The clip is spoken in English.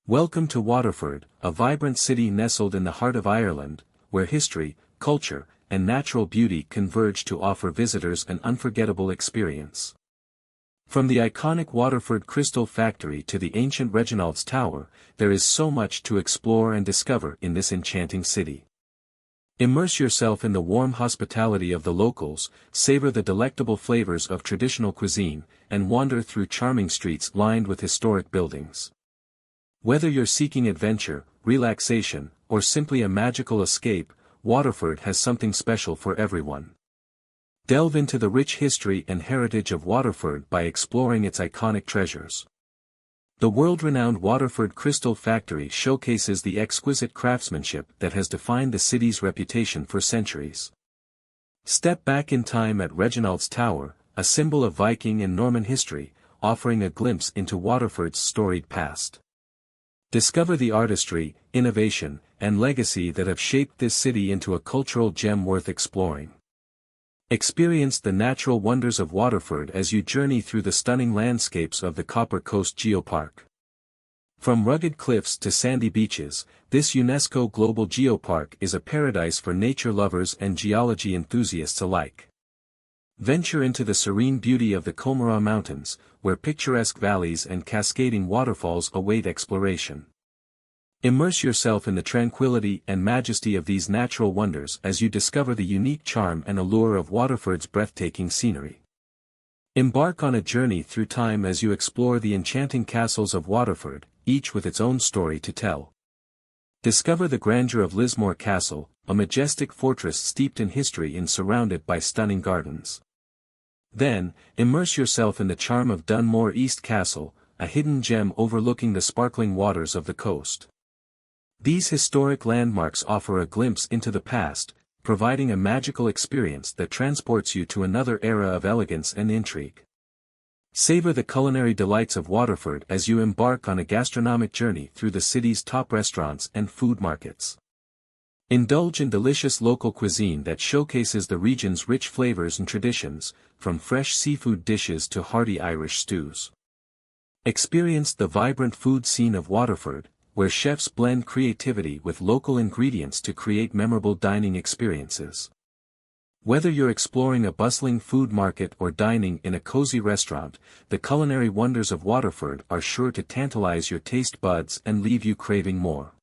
Welcome to Waterford, a vibrant city nestled in the heart of Ireland, where history, culture, and natural beauty converge to offer visitors an unforgettable experience. From the iconic Waterford Crystal Factory to the ancient Reginald's Tower, there is so much to explore and discover in this enchanting city. Immerse yourself in the warm hospitality of the locals, savor the delectable flavors of traditional cuisine, and wander through charming streets lined with historic buildings. Whether you're seeking adventure, relaxation, or simply a magical escape, Waterford has something special for everyone. Delve into the rich history and heritage of Waterford by exploring its iconic treasures. The world-renowned Waterford Crystal Factory showcases the exquisite craftsmanship that has defined the city's reputation for centuries. Step back in time at Reginald's Tower, a symbol of Viking and Norman history, offering a glimpse into Waterford's storied past. Discover the artistry, innovation, and legacy that have shaped this city into a cultural gem worth exploring. Experience the natural wonders of Waterford as you journey through the stunning landscapes of the Copper Coast Geopark. From rugged cliffs to sandy beaches, this UNESCO Global Geopark is a paradise for nature lovers and geology enthusiasts alike. Venture into the serene beauty of the Comeragh Mountains, where picturesque valleys and cascading waterfalls await exploration. Immerse yourself in the tranquility and majesty of these natural wonders as you discover the unique charm and allure of Waterford's breathtaking scenery. Embark on a journey through time as you explore the enchanting castles of Waterford, each with its own story to tell. Discover the grandeur of Lismore Castle, a majestic fortress steeped in history and surrounded by stunning gardens. Then, immerse yourself in the charm of Dunmore East Castle, a hidden gem overlooking the sparkling waters of the coast. These historic landmarks offer a glimpse into the past, providing a magical experience that transports you to another era of elegance and intrigue. Savor the culinary delights of Waterford as you embark on a gastronomic journey through the city's top restaurants and food markets. Indulge in delicious local cuisine that showcases the region's rich flavors and traditions, from fresh seafood dishes to hearty Irish stews. Experience the vibrant food scene of Waterford, where chefs blend creativity with local ingredients to create memorable dining experiences. Whether you're exploring a bustling food market or dining in a cozy restaurant, the culinary wonders of Waterford are sure to tantalize your taste buds and leave you craving more.